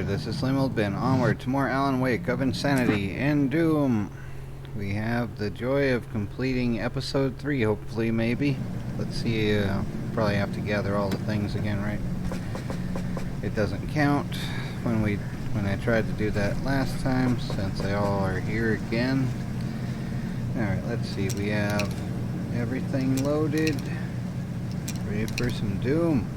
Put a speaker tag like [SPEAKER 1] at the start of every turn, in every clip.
[SPEAKER 1] this is Slim Old Ben. Onward to more Alan Wake of Insanity and Doom. We have the joy of completing episode 3, hopefully, maybe. Let's see, probably have to gather all the things again, right? It doesn't count when I tried to do that last time, since they all are here again. Alright, let's see, we have everything loaded. Ready for some Doom.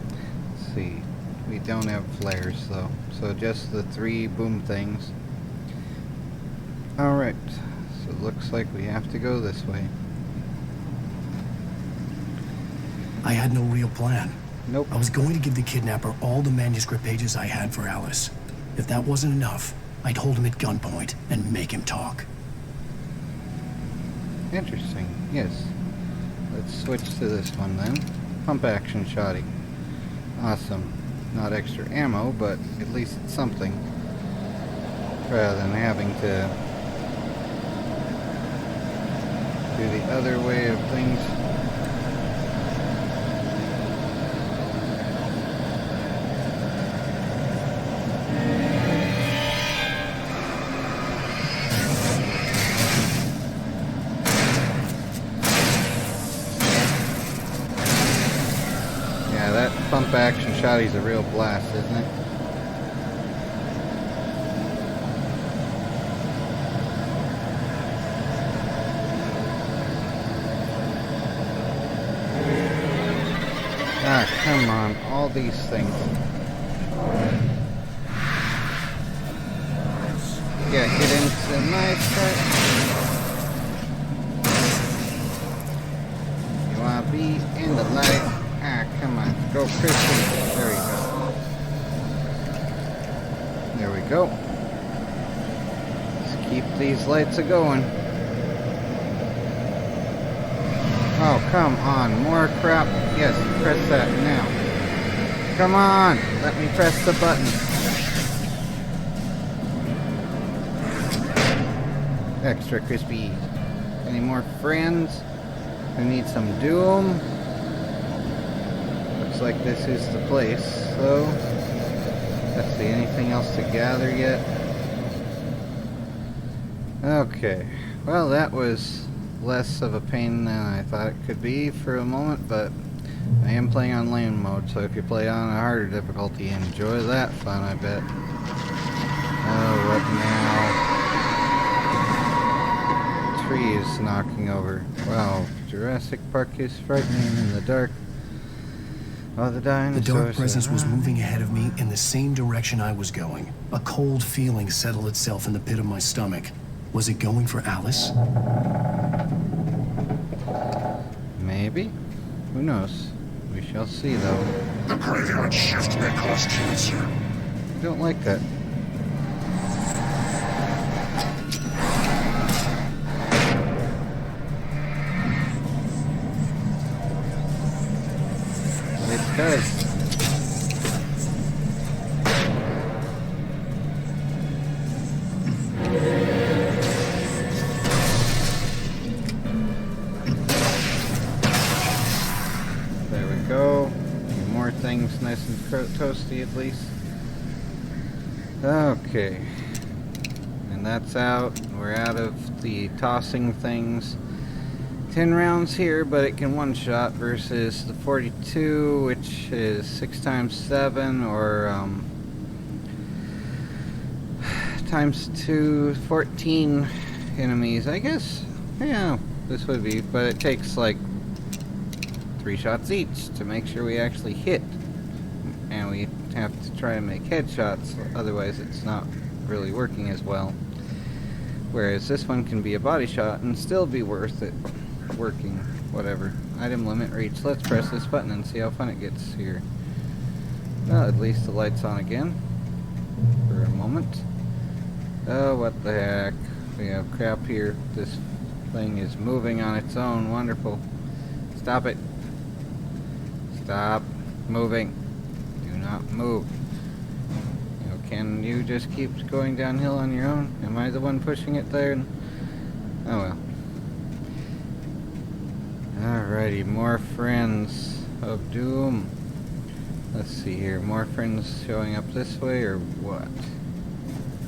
[SPEAKER 1] Let's see. We don't have flares though, so just the 3 boom things. Alright, so it looks like we have to go this way.
[SPEAKER 2] I had no real plan.
[SPEAKER 1] Nope.
[SPEAKER 2] I was going to give the kidnapper all the manuscript pages I had for Alice. If that wasn't enough, I'd hold him at gunpoint and make him talk.
[SPEAKER 1] Interesting, yes. Let's switch to this one then. Pump action shotty. Awesome. Not extra ammo, but at least it's something. Rather than having to do the other way of things. Yeah, that pump action shotty's a real blast, isn't it? Ah, come on, all these things. Yeah, get into the knife right. You wanna be in the light? Ah, come on, go Christian. There we go. There we go. Let's keep these lights a-going. Oh, come on, more crap. Yes, press that now. Come on, let me press the button. Extra crispy. Any more friends who need some Doom? Looks like this is the place, so let's see, anything else to gather yet? Okay, well that was less of a pain than I thought it could be for a moment, but I am playing on lane mode, so if you play on a harder difficulty, enjoy that fun, I bet. Oh, what now? Trees knocking over. Wow, Jurassic Park is frightening in the dark. Oh, the dinosaurs.
[SPEAKER 2] The dark presence was moving ahead of me in the same direction I was going. A cold feeling settled itself in the pit of my stomach. Was it going for Alice?
[SPEAKER 1] Maybe. Who knows? We shall see, though.
[SPEAKER 3] The graveyard shift may cause cancer.
[SPEAKER 1] I don't like that. It does. There we go. A few more things nice and toasty at least. Okay. And that's out. We're out of the tossing things. 10 rounds here, but it can one-shot versus the 42, which is 6 times 7, or times 2, 14 enemies. I guess, yeah, this would be, but it takes like 3 shots each to make sure we actually hit. And we have to try and make headshots, otherwise it's not really working as well. Whereas this one can be a body shot and still be worth it. Working, whatever. Item limit reached. Let's press this button and see how fun it gets here. Well, at least the light's on again. For a moment. Oh, what the heck. We have crap here. This thing is moving on its own. Wonderful. Stop it. Stop moving. Do not move. You know, can you just keep going downhill on your own? Am I the one pushing it there? Oh well. Alrighty, more friends of Doom. Let's see here. More friends showing up this way or what?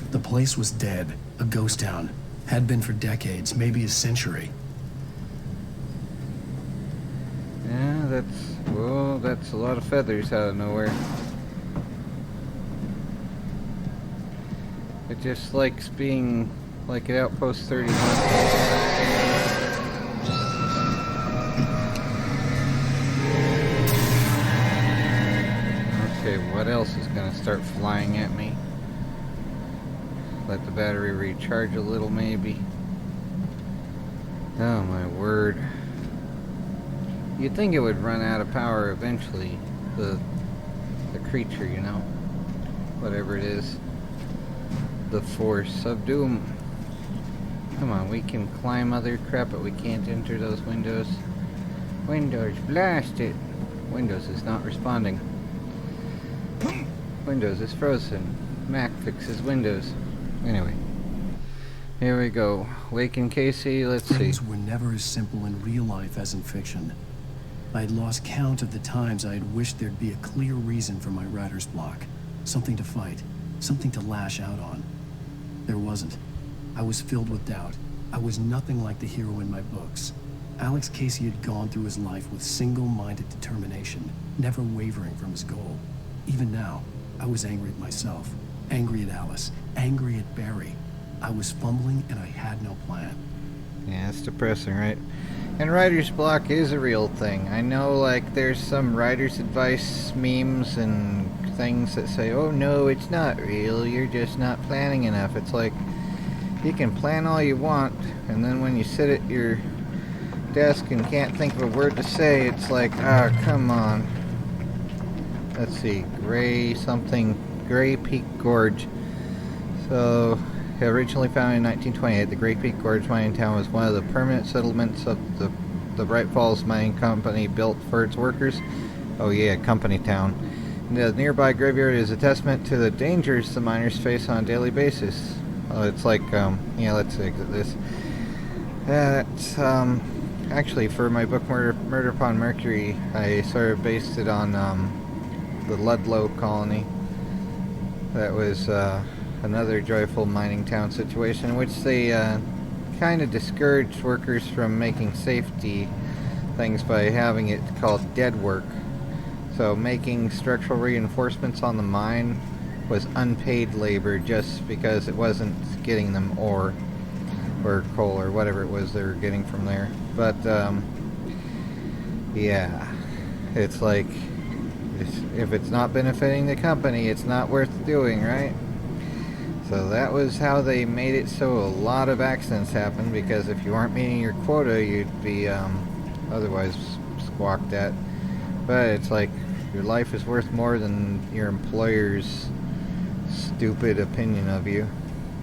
[SPEAKER 2] The place was dead. A ghost town. Had been for decades, maybe a century.
[SPEAKER 1] Yeah, that's a lot of feathers out of nowhere. It just likes being like at Outpost 31. Okay, what else is gonna start flying at me? Let the battery recharge a little, maybe. Oh my word. You'd think it would run out of power eventually, the creature, you know, whatever it is, the force of doom. Come on, we can climb other crap, but we can't enter those windows. Windows, blast it! Windows is not responding. Windows is frozen. Mac fixes Windows. Anyway, here we go. Waken Casey, let's see.
[SPEAKER 2] Things were never as simple in real life as in fiction. I had lost count of the times I had wished there'd be a clear reason for my writer's block. Something to fight. Something to lash out on. There wasn't. I was filled with doubt. I was nothing like the hero in my books. Alex Casey had gone through his life with single-minded determination, never wavering from his goal. Even now, I was angry at myself, angry at Alice, angry at Barry. I was fumbling and I had no plan.
[SPEAKER 1] Yeah, it's depressing, right? And writer's block is a real thing. I know, like, there's some writer's advice memes and things that say, oh no, it's not real, you're just not planning enough. It's like, you can plan all you want, and then when you sit at your desk and can't think of a word to say, it's like, ah, come on. Let's see, Gray Peak Gorge. So, originally founded in 1928, the Gray Peak Gorge mining town was one of the permanent settlements of the Bright Falls Mining Company built for its workers. Oh yeah, company town. The nearby graveyard is a testament to the dangers the miners face on a daily basis. It's like, yeah, let's exit this. That's, actually, for my book Murder Upon Mercury, I sort of based it on, the Ludlow colony. That was, another joyful mining town situation in which they kind of discouraged workers from making safety things by having it called dead work. So making structural reinforcements on the mine was unpaid labor just because it wasn't getting them ore or coal or whatever it was they were getting from there. But yeah, it's like, if it's not benefiting the company, it's not worth doing, right? So that was how they made it so a lot of accidents happened, because if you aren't meeting your quota, you'd be otherwise squawked at. But it's like, your life is worth more than your employer's stupid opinion of you.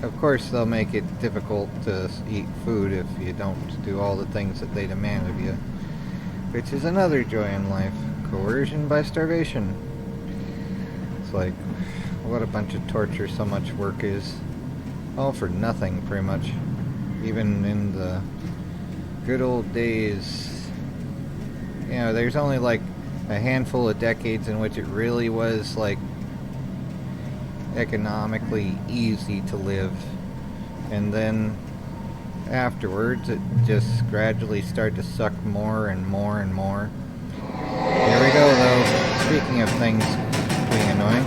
[SPEAKER 1] Of course, they'll make it difficult to eat food if you don't do all the things that they demand of you, which is another joy in life. Coercion by starvation. It's like, what a bunch of torture so much work is. All for nothing, pretty much. Even in the good old days, you know, there's only like a handful of decades in which it really was like economically easy to live, and then afterwards it just gradually started to suck more and more and more. Here we go, though. Speaking of things being annoying.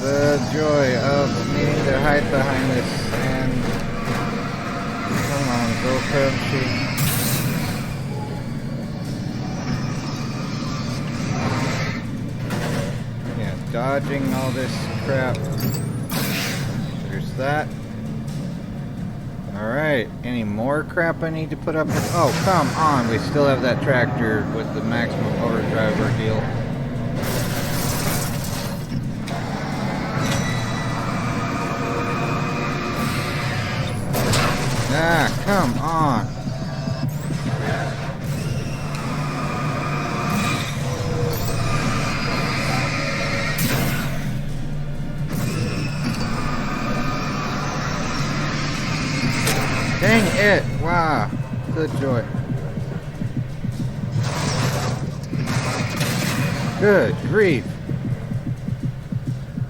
[SPEAKER 1] The joy of needing to hide behind this, and come on, go Crunchy. Yeah, dodging all this crap. There's that. Alright, any more crap I need to put up with? Oh, come on, we still have that tractor with the maximum overdrive ordeal. Ah, come on. Dang it! Wow. Good joy. Good grief.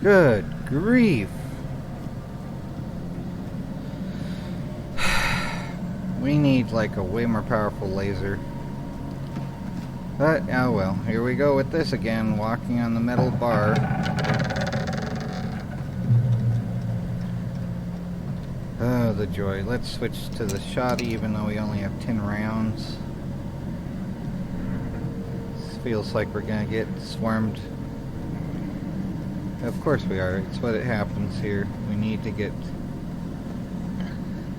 [SPEAKER 1] Good grief. We need like a way more powerful laser. But, oh well, here we go with this again, walking on the metal bar. Oh, the joy. Let's switch to the shotty even though we only have 10 rounds. This feels like we're gonna get swarmed. Of course we are. It's what it happens here. We need to get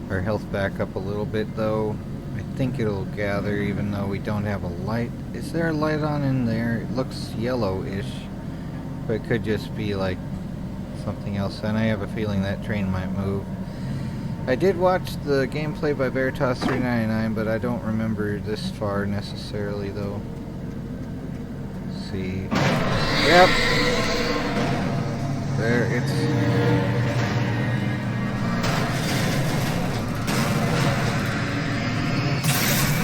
[SPEAKER 1] our health back up a little bit though. I think it'll gather even though we don't have a light. Is there a light on in there? It looks yellow-ish. But it could just be like something else. And I have a feeling that train might move. I did watch the gameplay by Veritas399, but I don't remember this far necessarily though. Let's see. Yep. There, it's...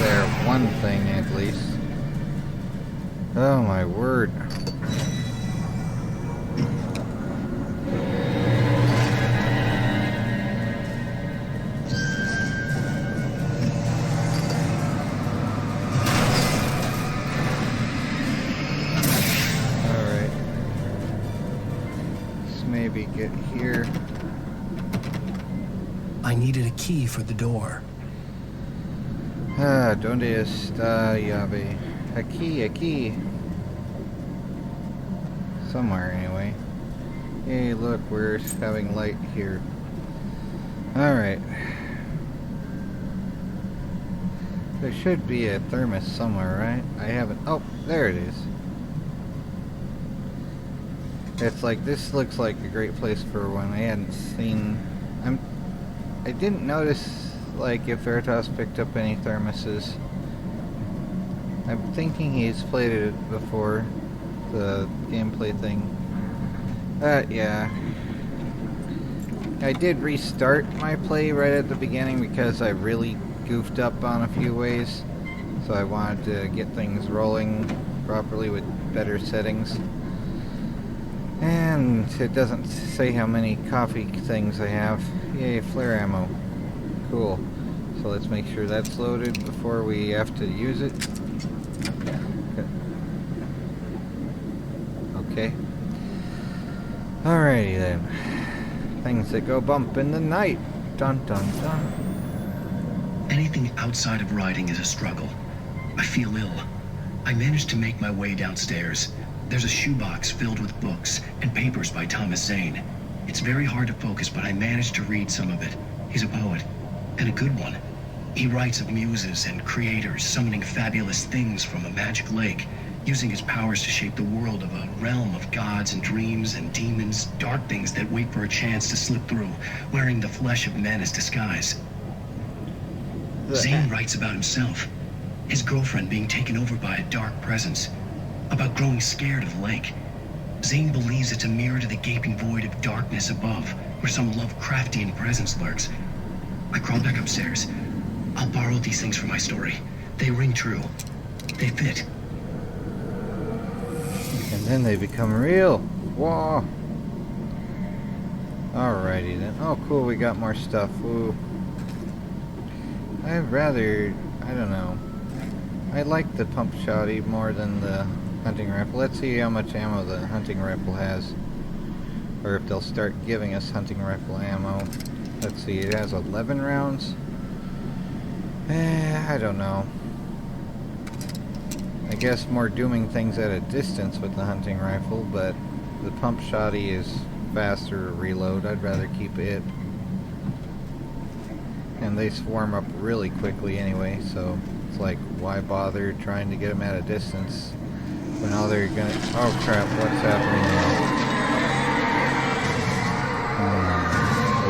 [SPEAKER 1] There, one thing at least. Oh my word. Alright. Let's maybe get here.
[SPEAKER 2] I needed a key for the door.
[SPEAKER 1] Ah, donde está llave? A key. Somewhere, anyway. Hey, look, we're having light here. Alright. There should be a thermos somewhere, right? I haven't... Oh, there it is. It's like, this looks like a great place for one. I hadn't seen... I didn't notice... like if Veritas picked up any thermoses. I'm thinking he's played it before, the gameplay thing. Yeah. I did restart my play right at the beginning because I really goofed up on a few ways. So I wanted to get things rolling properly with better settings. And it doesn't say how many coffee things I have. Yay, flare ammo. Cool. So let's make sure that's loaded before we have to use it. Okay. Alrighty then. Things that go bump in the night. Dun dun dun.
[SPEAKER 2] Anything outside of riding is a struggle. I feel ill. I managed to make my way downstairs. There's a shoebox filled with books and papers by Thomas Zane. It's very hard to focus, but I managed to read some of it. He's a poet, and a good one. He writes of muses and creators summoning fabulous things from a magic lake, using his powers to shape the world of a realm of gods and dreams and demons, dark things that wait for a chance to slip through, wearing the flesh of men as disguise. Zane writes about himself, his girlfriend being taken over by a dark presence, about growing scared of the lake. Zane believes it's a mirror to the gaping void of darkness above, where some Lovecraftian presence lurks. I crawled back upstairs. I'll borrow these things for my story. They ring true. They fit.
[SPEAKER 1] And then they become real. Whoa. Alrighty then. Oh cool, we got more stuff. Woo. I'd rather... I don't know. I like the pump shotty more than the hunting rifle. Let's see how much ammo the hunting rifle has. Or if they'll start giving us hunting rifle ammo. Let's see, it has 11 rounds. I don't know. I guess more dooming things at a distance with the hunting rifle, but the pump shotty is faster to reload. I'd rather keep it. And they swarm up really quickly anyway, so it's like, why bother trying to get them at a distance when all they're gonna... Oh crap, what's happening now?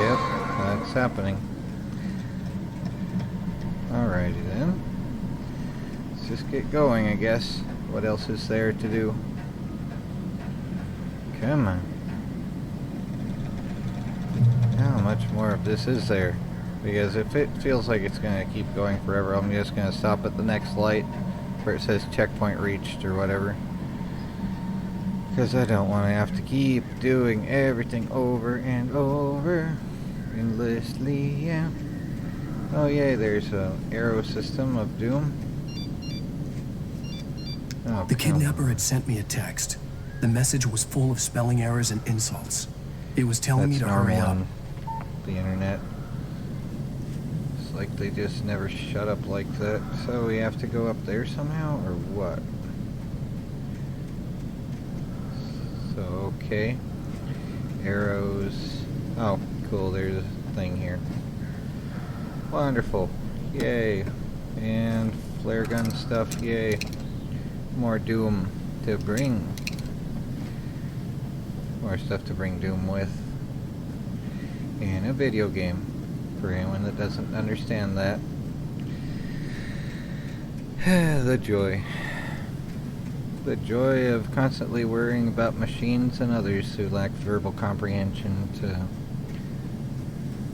[SPEAKER 1] Yep, that's happening. Alrighty then. Let's just get going, I guess. What else is there to do? Come on. How much more of this is there? Because if it feels like it's going to keep going forever, I'm just going to stop at the next light where it says checkpoint reached or whatever. Because I don't want to have to keep doing everything over and over endlessly, yeah. Oh yay, there's a arrow system of doom. Oh,
[SPEAKER 2] The kidnapper had sent me a text. The message was full of spelling errors and insults. It was telling me to hurry up.
[SPEAKER 1] On the internet. It's like they just never shut up like that. So we have to go up there somehow, or what? So, okay. Arrows. Oh, cool, there's a thing here. Wonderful. Yay. And flare gun stuff, yay. More doom to bring. More stuff to bring doom with. In a video game. For anyone that doesn't understand that. The joy. The joy of constantly worrying about machines and others who lack verbal comprehension to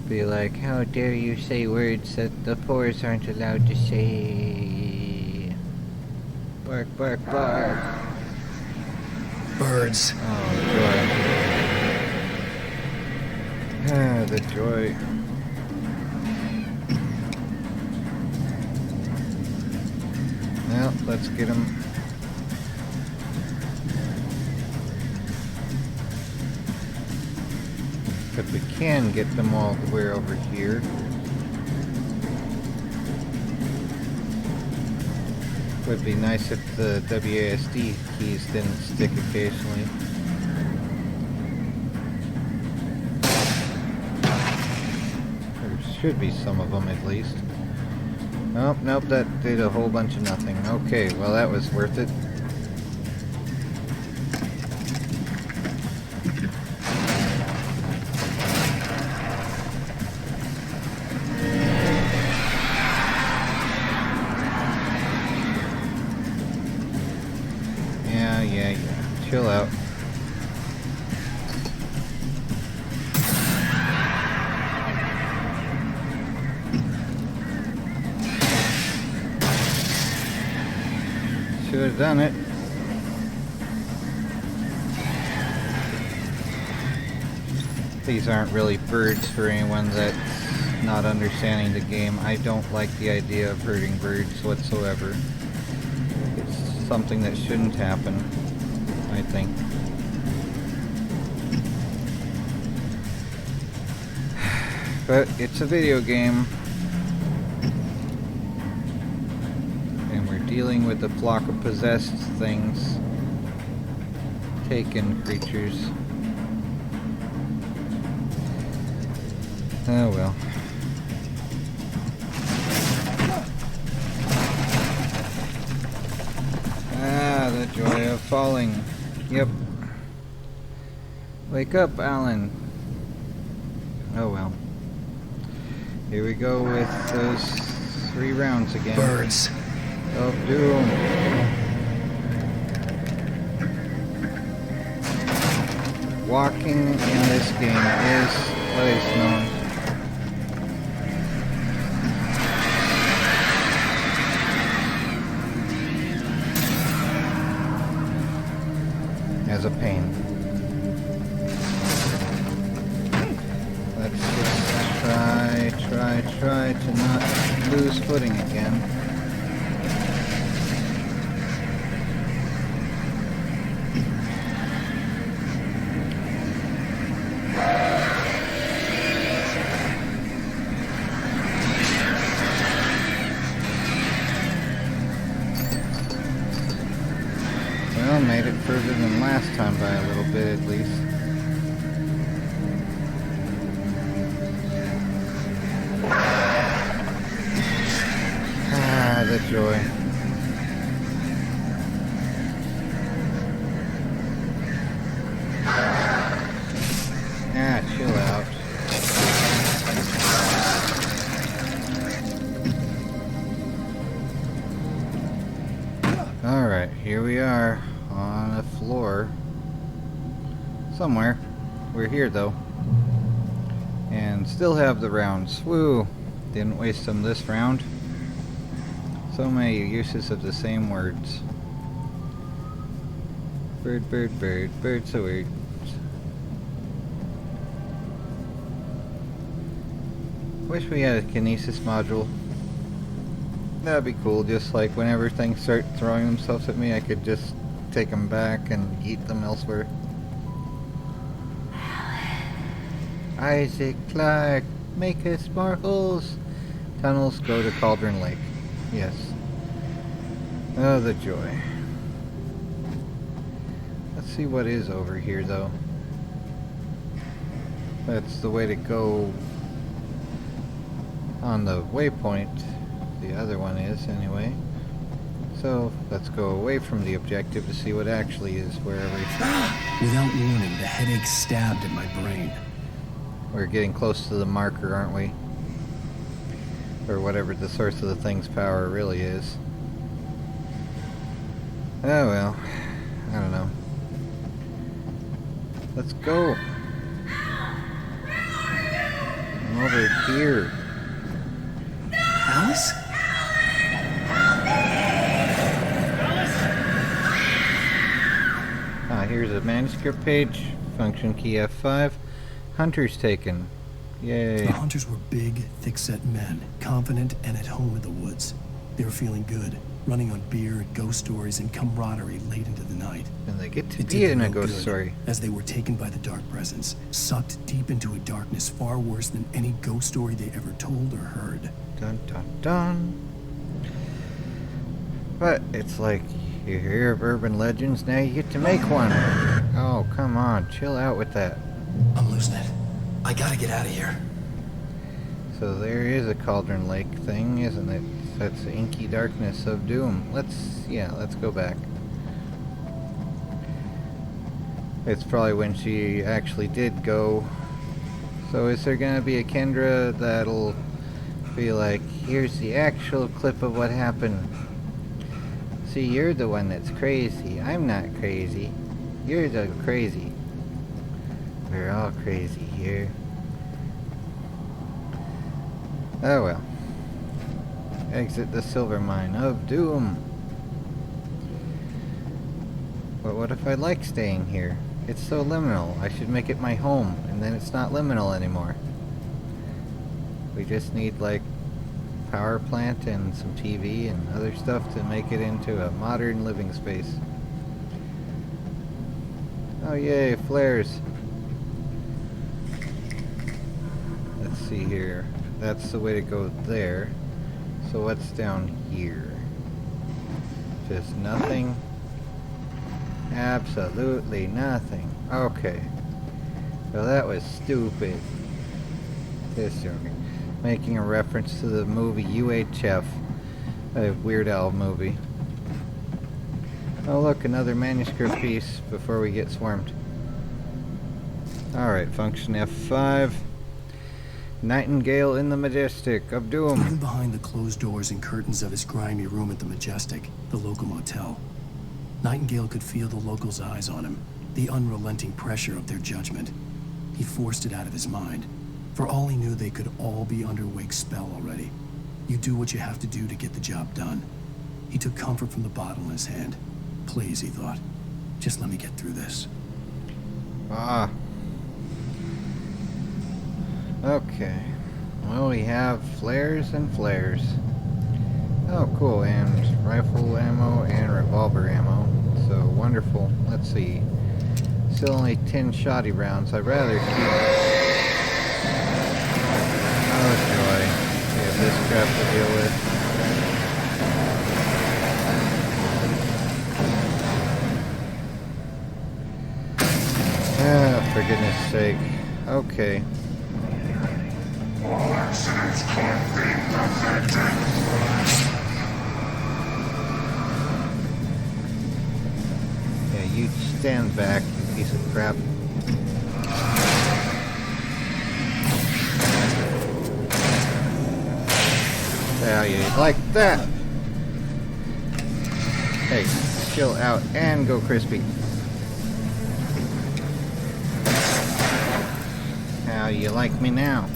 [SPEAKER 1] be like, how dare you say words that the poors aren't allowed to say. Bark, bark, bark.
[SPEAKER 2] Birds.
[SPEAKER 1] Oh, joy. Ah, the joy. Well, let's get him. But we can get them all the way over here. Would be nice if the WASD keys didn't stick occasionally. There should be some of them at least. Nope, nope, that did a whole bunch of nothing. Okay, well that was worth it. Yeah. Chill out. Should have done it. These aren't really birds for anyone that's not understanding the game. I don't like the idea of hurting birds whatsoever. It's something that shouldn't happen, I think. But it's a video game. And we're dealing with a flock of possessed things. Taken creatures. Oh well. Ah, the joy of falling. Yep. Wake up, Alan. Oh well. Here we go with those 3 rounds again.
[SPEAKER 2] Birds.
[SPEAKER 1] Of doom. Walking in this game is what is known as a pain. Let's just try to not lose footing again. Well, made it further than last time by a little bit at least. Ah, the joy. Ah, chill out. Alright, here we are on a floor somewhere. We're here though. And still have the rounds. Woo! Didn't waste them this round. So many uses of the same words. Bird, bird, bird, bird, so weird. Wish we had a kinesis module. That'd be cool, just like whenever things start throwing themselves at me, I could just take them back and eat them elsewhere. Isaac Clarke, make us more holes. Tunnels go to Cauldron Lake. Yes. Oh, the joy. Let's see what is over here, though. That's the way to go on the waypoint. The other one is, anyway. So, let's go away from the objective to see what actually is wherever it's...
[SPEAKER 2] Without warning, the headache stabbed at my brain.
[SPEAKER 1] We're getting close to the marker, aren't we? Or whatever the source of the thing's power really is. Oh well. I don't know. Let's go. I'm over here.
[SPEAKER 2] Alice?
[SPEAKER 1] Here's a manuscript page. Function key F5. Hunters taken. Yay.
[SPEAKER 2] The hunters were big, thick-set men, confident and at home in the woods. They were feeling good, running on beer, ghost stories, and camaraderie late into the night.
[SPEAKER 1] And they get to
[SPEAKER 2] It
[SPEAKER 1] be
[SPEAKER 2] did
[SPEAKER 1] in a
[SPEAKER 2] them no
[SPEAKER 1] ghost
[SPEAKER 2] good,
[SPEAKER 1] story.
[SPEAKER 2] as they were taken by the dark presence, sucked deep into a darkness far worse than any ghost story they ever told or heard.
[SPEAKER 1] Dun dun dun. But it's like you hear of urban legends, now you get to make one. Oh, come on, chill out with that.
[SPEAKER 2] I'm losing it. I gotta get out of here.
[SPEAKER 1] So there is a Cauldron Lake thing, isn't it? That's the inky darkness of doom. Let's go back. It's probably when she actually did go. So is there gonna be a Kendra that'll be like, here's the actual clip of what happened. See, you're the one that's crazy. I'm not crazy. You're the crazy. We're all crazy here. Oh well. Exit the silver mine of doom. But what if I like staying here? It's so liminal. I should make it my home, and then it's not liminal anymore. We just need like power plant and some TV and other stuff to make it into a modern living space. Oh yay, flares. Let's see here. That's the way to go there. So what's down here? Just nothing. Absolutely nothing. Okay. Well, that was stupid. Just joking. Making a reference to the movie UHF, a Weird Al movie. Oh look, another manuscript piece before we get swarmed. Alright, function F5. Nightingale in the Majestic of Doom.
[SPEAKER 2] Even behind the closed doors and curtains of his grimy room at the Majestic, the local motel, Nightingale could feel the locals' eyes on him, the unrelenting pressure of their judgment. He forced it out of his mind. For all he knew, they could all be under Wake's spell already. You do what you have to do to get the job done. He took comfort from the bottle in his hand. Please, he thought, just let me get through this.
[SPEAKER 1] Ah. Okay. Well, we have flares and flares. Oh, cool. And rifle ammo and revolver ammo. So, wonderful. Let's see. Still only 10 shoddy rounds. I'd rather keep... Oh, joy. We have this crap to deal with. Ah, for goodness sake. Okay.
[SPEAKER 3] All accidents can't be perfected.
[SPEAKER 1] Yeah, you stand back, you piece of crap. How you like that? Hey, chill out and go crispy. How you like me now?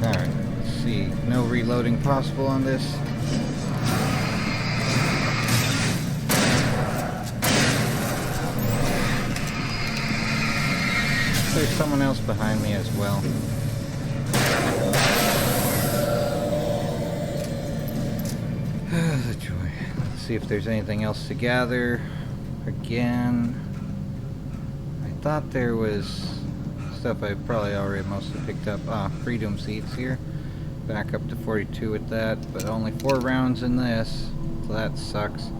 [SPEAKER 1] Alright, let's see. No reloading possible on this. someone else behind me as well. The joy. Let's see if there's anything else to gather. Again, I thought there was stuff I probably already mostly picked up. Freedom seeds here. Back up to 42 with that, but only 4 rounds in this, so that sucks.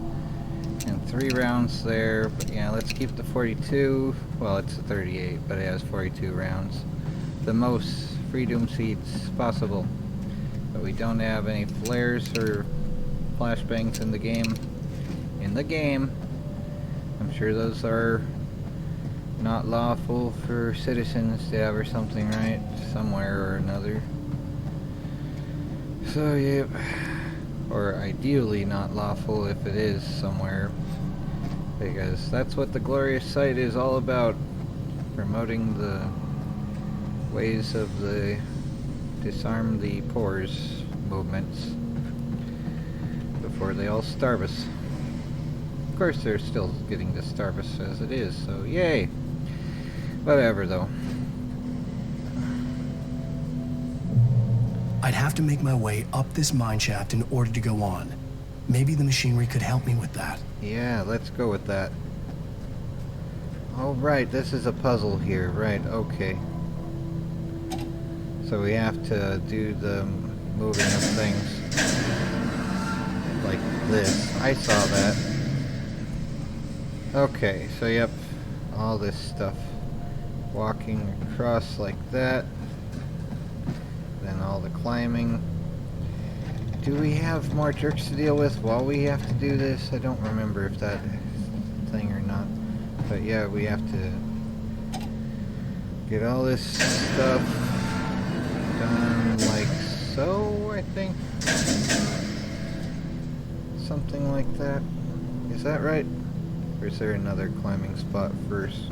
[SPEAKER 1] And 3 rounds there, but yeah, let's keep the 42. Well, it's a 38, but it has 42 rounds. The most freedom seeds possible. But we don't have any flares or flashbangs in the game. I'm sure those are not lawful for citizens to have or something, right? Somewhere or another. So, yep. Or ideally not lawful if it is somewhere. Because that's what the glorious site is all about. Promoting the ways of the disarm the pores movements before they all starve us. Of course they're still getting to starve us as it is, so yay! Whatever though.
[SPEAKER 2] I'd have to make my way up this mine shaft in order to go on. Maybe the machinery could help me with that.
[SPEAKER 1] Yeah, let's go with that. Oh right, this is a puzzle here, right, okay. So we have to do the moving of things like this. I saw that. Okay, so yep, all this stuff. Walking across like that. Then all the climbing. Do we have more jerks to deal with while we have to do this? I don't remember if that thing or not. But yeah, we have to get all this stuff done like so, I think. Something like that. Is that right? Or is there another climbing spot first?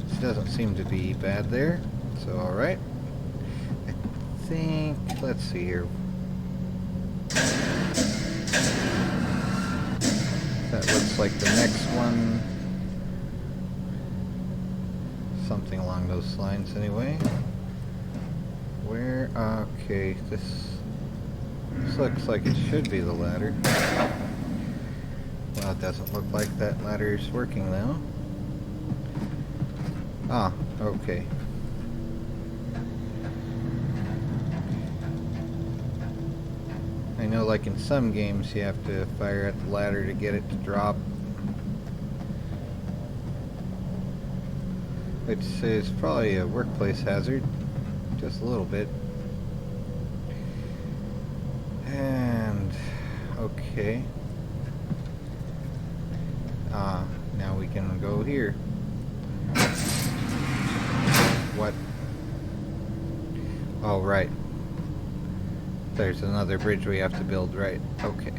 [SPEAKER 1] This doesn't seem to be bad there. So, alright. I think, let's see here. That looks like the next one. Something along those lines anyway. Where, okay, this looks like it should be the ladder. Well, it doesn't look like that ladder is working though. Ah, okay. I know like in some games you have to fire at the ladder to get it to drop. Which is probably a workplace hazard. Just a little bit. And okay. Now we can go here. What? Oh, right. There's another bridge we have to build, right? Okay.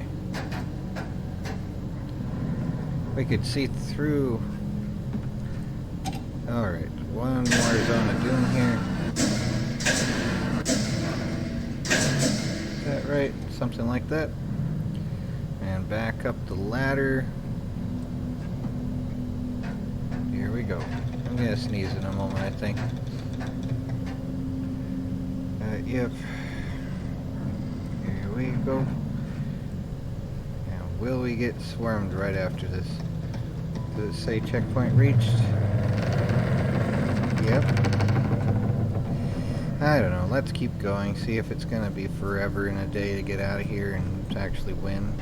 [SPEAKER 1] We could see through. Alright, one more zone of doom here. Is that right? Something like that. And back up the ladder. Here we go. I'm gonna sneeze in a moment, I think. Yep. Here we go. And will we get swarmed right after this? Does it say checkpoint reached? Yep. I don't know. Let's keep going. See if it's gonna be forever and a day to get out of here and to actually win.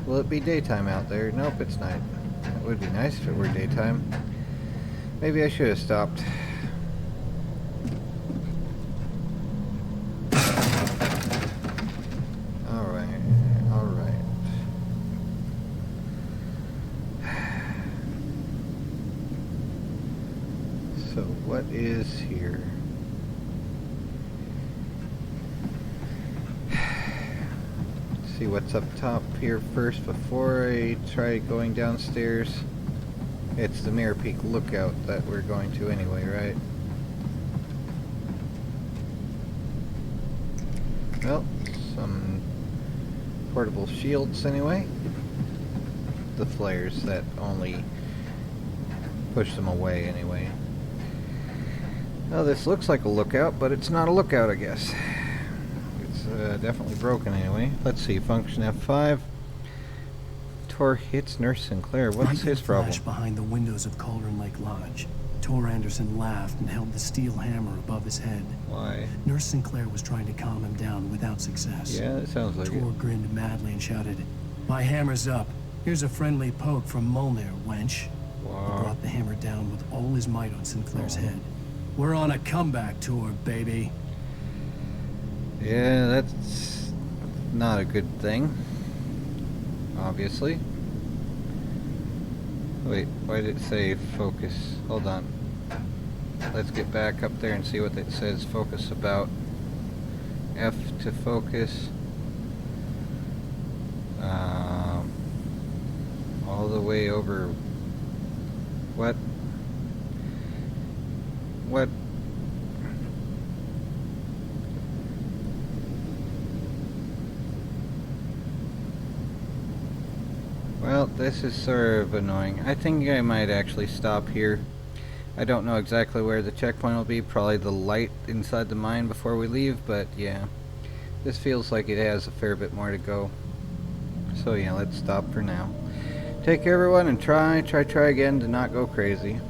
[SPEAKER 1] Will it be daytime out there? Nope, it's night. It would be nice if it were daytime. Maybe I should have stopped. Alright, alright. So what is here? See what's up top here first before I try going downstairs. It's the Mirror Peak Lookout that we're going to anyway, right? Well, some portable shields anyway. The flares that only push them away anyway. Oh, this looks like a lookout, but it's not a lookout, I guess. It's definitely broken anyway. Let's see, function F5. Tor hits Nurse Sinclair. What's his problem?
[SPEAKER 2] Flash behind the windows of Cauldron Lake Lodge. Tor Anderson laughed and held the steel hammer above his head.
[SPEAKER 1] Why?
[SPEAKER 2] Nurse Sinclair was trying to calm him down without success.
[SPEAKER 1] Yeah, that sounds like
[SPEAKER 2] Tor
[SPEAKER 1] it.
[SPEAKER 2] grinned madly and shouted, "My hammer's up. Here's a friendly poke from Molnir, wench." He
[SPEAKER 1] Wow.
[SPEAKER 2] brought the hammer down with all his might on Sinclair's head. "We're on a comeback tour, baby."
[SPEAKER 1] Yeah, that's not a good thing. Obviously. Wait, why did it say focus? Hold on. Let's get back up there and see what it says focus about. F to focus. All the way over. What? What? Well, this is sort of annoying. I think I might actually stop here. I don't know exactly where the checkpoint will be. Probably the light inside the mine before we leave, but yeah. This feels like it has a fair bit more to go. So yeah, let's stop for now. Take care everyone, and try again to not go crazy.